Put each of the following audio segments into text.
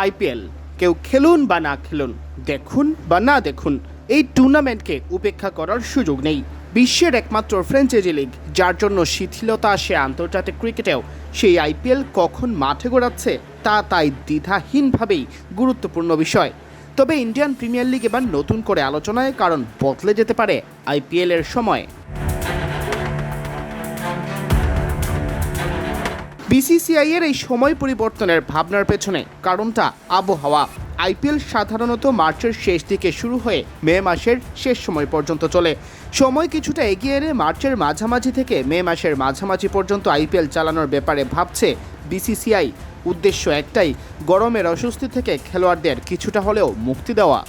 IPL কেউ খেলুন বা না খেলুন, দেখুন বা না দেখুন, এই টুর্নামেন্টকে উপেক্ষা করার সুযোগ নেই। বিশ্বের একমাত্র ফ্র্যাঞ্চাইজি লিগ, যার জন্য শিথিলতা আসে আন্তর্জাতিক ক্রিকেটেও, সেই আইপিএল কখন মাঠে গড়াচ্ছে তাই দ্বিধাহীনভাবেই গুরুত্বপূর্ণ বিষয়। তবে ইন্ডিয়ান প্রিমিয়ার লিগ এবার নতুন করে আলোচনায়, কারণ বদলে যেতে পারে আইপিএল এর সময়। বিসিসিআই এর এই সময় পরিবর্তনের ভাবনার পেছনে কারণটা আবহাওয়া। আইপিএল সাধারণত মার্চের শেষ দিকে শুরু হয়ে মে মাসের শেষ সময় পর্যন্ত চলে। সময় কিছুটা এগিয়ে এনে মার্চের মাঝামাঝি থেকে মে মাসের মাঝামাঝি পর্যন্ত আইপিএল চালানোর ব্যাপারে ভাবছে বিসিসিআই। উদ্দেশ্য একটাই, গরমের অস্বস্তি থেকে খেলোয়াড়দের কিছুটা হলেও মুক্তি দেওয়া।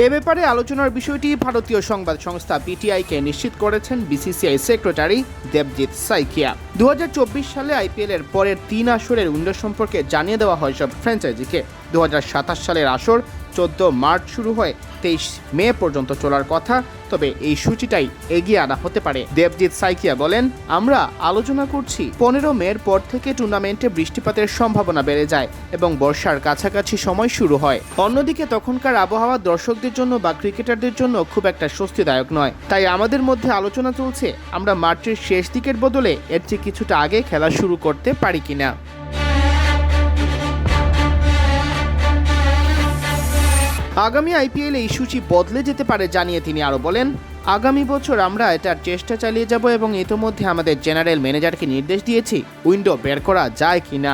এ ব্যাপারে আলোচনার বিষয়টি ভারতীয় সংবাদ সংস্থা পিটিআইকে নিশ্চিত করেছেন বিসিসিআই সেক্রেটারি দেবজিৎ সাইকিয়া। 2024 সালে আইপিএল এর পরের 3 আসরের উইন্ডো সম্পর্কে জানিয়ে দেওয়া হয় সব ফ্র্যাঞ্চাইজিকে। 2027 সালের আসর 14 মার্চ শুরু হয়, 23 মে পর্যন্ত চলার কথা, তবে এই সূচিটাই এগিয়ে আনা হতে পারে। দেবজিৎ সাইকিয়া বলেন, আমরা আলোচনা করছি 15 মের পর থেকে টুর্নামেন্টে বৃষ্টিপাতের সম্ভাবনা বেড়ে যায় এবং বর্ষার কাছাকাছি সময় শুরু হয়। অন্যদিকে তখনকার আবহাওয়া দর্শকদের জন্য বা ক্রিকেটারদের জন্য খুব একটা স্বস্তিদায়ক নয়। তাই আমাদের মধ্যে আলোচনা চলছে আমরা মার্চের শেষ দিকের বদলে এর চেয়ে কিছুটা আগে খেলা শুরু করতে পারি কিনা। আগামী আইপিএল এই সূচি বদলে যেতে পারে জানিয়ে তিনি আরও বলেন, আগামী বছর আমরা এটার চেষ্টা চালিয়ে যাব এবং ইতোমধ্যে আমাদের জেনারেল ম্যানেজারকে নির্দেশ দিয়েছি উইন্ডো বের করা যায় কিনা।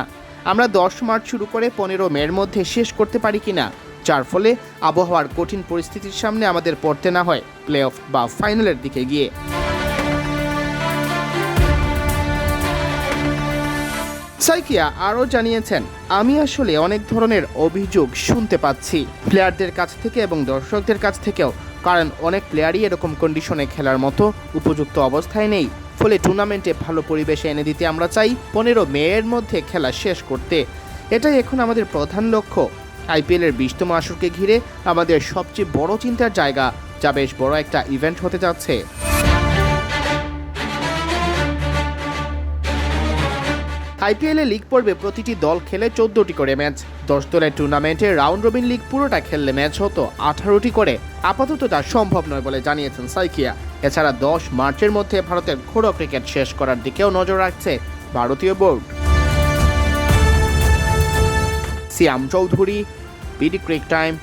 আমরা 10 মার্চ শুরু করে 15 মের মধ্যে শেষ করতে পারি কিনা, যার ফলে আবহাওয়ার কঠিন পরিস্থিতির সামনে আমাদের পড়তে না হয় প্লে অফ বা ফাইনালের দিকে গিয়ে। সাইকিয়া আরও জানিয়েছেন, আমি আসলে অনেক ধরনের অভিযোগ শুনতে পাচ্ছি প্লেয়ারদের কাছ থেকে এবং দর্শকদের কাছ থেকেও, কারণ অনেক প্লেয়ারই এরকম কন্ডিশনে খেলার মতো উপযুক্ত অবস্থায় নেই। ফলে টুর্নামেন্টে ভালো পরিবেশে এনে দিতে আমরা চাই 15 মের মধ্যে খেলা শেষ করতে। এটাই এখন আমাদের প্রধান লক্ষ্য। আইপিএলের 20তম আসরকে ঘিরে আমাদের সবচেয়ে বড় চিন্তার জায়গা, যা বেশ বড় একটা ইভেন্ট হতে যাচ্ছে। আইপিএলে লিগ পর্বে প্রতিটি দল খেলে 14টি করে ম্যাচ। 10 দলের টুর্নামেন্টে রাউন্ড রবিন লিগ পুরোটা খেললে ম্যাচ হতো 18টি করে। আপাতত তা সম্ভব নয় বলে জানিয়েছেন সাইকিয়া। এছাড়া 10 মার্চের মধ্যে ভারতের ঘরোয়া ক্রিকেট শেষ করার দিকেও নজর রাখছে ভারতীয় বোর্ড। সিয়াম চৌধুরী, বিডি ক্রিক টাইম।